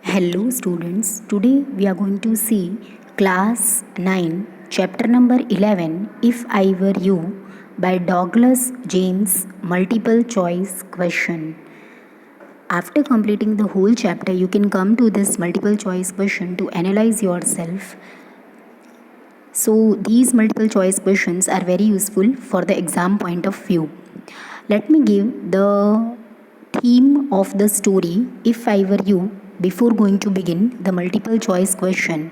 Hello students, today we are going to see class 9 chapter number 11 If I Were You by Douglas James multiple choice question. After completing the whole chapter you can come to this multiple choice question to analyze yourself. So these multiple choice questions are very useful for the exam point of view. Let me give the theme of the story If I Were You before going to begin the multiple choice question.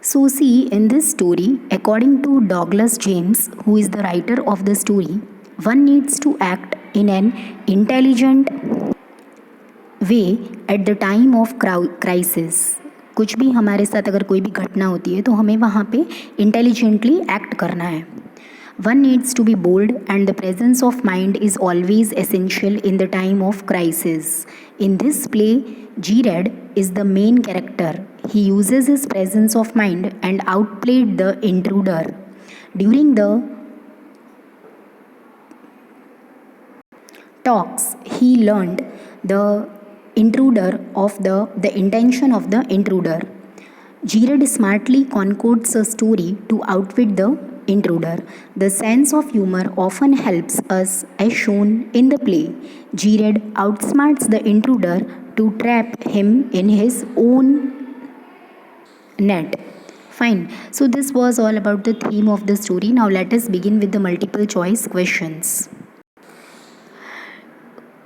So, see, in this story, according to Douglas James, who is the writer of the story, one needs to act in an intelligent way at the time of crisis. कुछ भी हमारे साथ अगर कोई भी घटना होती है तो हमें वहाँ पे इंटेलिजेंटली एक्ट करना है. One needs to be bold, and the presence of mind is always essential in the time of crisis. In this play, Jared is the main character. He uses his presence of mind and outplayed the intruder. During the talks, he learned the intention of the intruder. Jared smartly concocts a story to outwit the intruder. The sense of humor often helps us, as shown in the play. Jared outsmarts the intruder to trap him in his own net. Fine. So this was all about the theme of the story. Now let us begin with the multiple choice questions.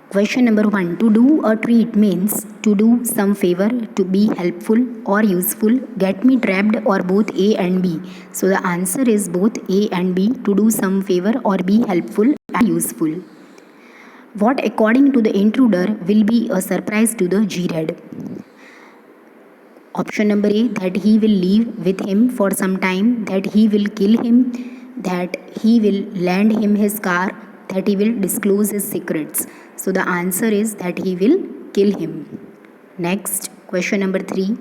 Question number 1. To do a treat means to do some favor, to be helpful or useful, get me trapped, or both A and B. So the answer is both A and B, to do some favor or be helpful and useful. What according to the intruder will be a surprise to the Jared? Option number A, that he will live with him for some time, that he will kill him, that he will lend him his car, that he will disclose his secrets. So the answer is that he will kill him. Next, question number 3.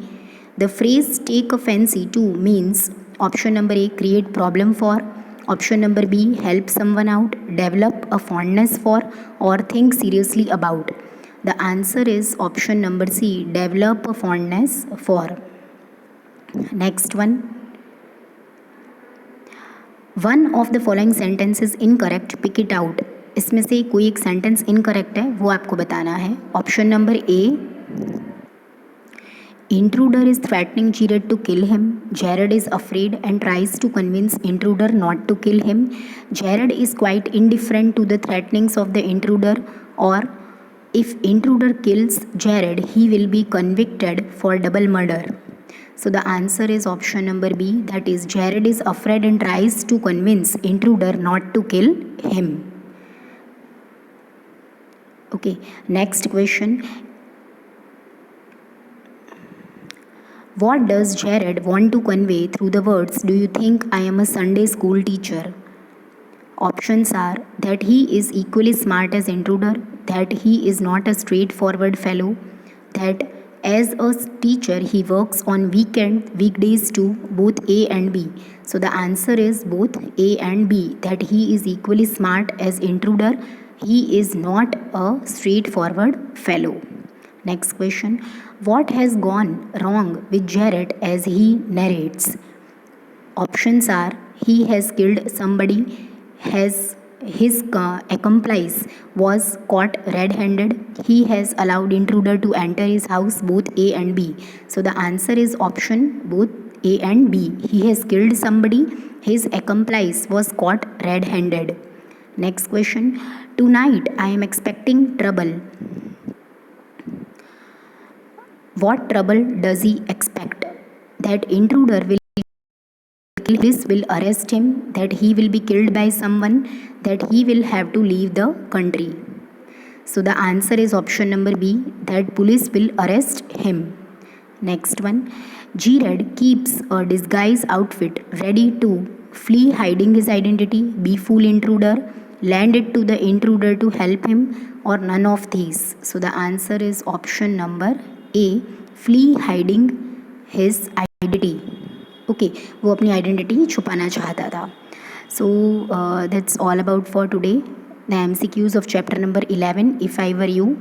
The phrase take a fancy to means option number A, create problem for, option number B, help someone out, develop a fondness for, or think seriously about. The answer is option number C, develop a fondness for. Next one. One of the following sentences incorrect, pick it out. इसमें से कोई एक sentence incorrect है वो आपको बताना है. Option number A, intruder is threatening Jared to kill him. Jared is afraid and tries to convince intruder not to kill him. Jared is quite indifferent to the threatenings of the intruder. Or if intruder kills Jared, he will be convicted for double murder. So the answer is option number B, that is Jared is afraid and tries to convince intruder not to kill him. Okay, next question. What does Jared want to convey through the words, do you think I am a Sunday school teacher? Options are that he is equally smart as intruder, that he is not a straightforward fellow, that as a teacher he works on weekdays too, both A and B. So the answer is both A and B, that he is equally smart as intruder, he is not a straightforward fellow. Next question. What has gone wrong with Jared as he narrates? Options are he has killed somebody, his accomplice was caught red-handed, he has allowed intruder to enter his house, both A and B. So the answer is option both A and B. He has killed somebody, his accomplice was caught red-handed. Next question. Tonight I am expecting trouble. What trouble does he expect? That intruder will kill, police will arrest him, that he will be killed by someone, that he will have to leave the country. So the answer is option number B, that police will arrest him. Next one. Jared keeps a disguise outfit ready to flee, hiding his identity, befool intruder, lend it to the intruder to help him, or none of these. So the answer is option number A, flee hiding his identity. Okay, वो अपनी identity छुपाना चाहता था. So that's all about for today, the MCQs of chapter number 11 If I Were You.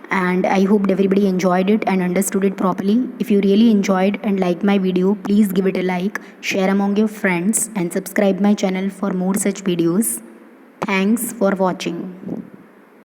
and I hope everybody enjoyed it and understood it properly. If you really enjoyed and liked my video, please give it a like, share among your friends, and subscribe my channel for more such videos. Thanks for watching.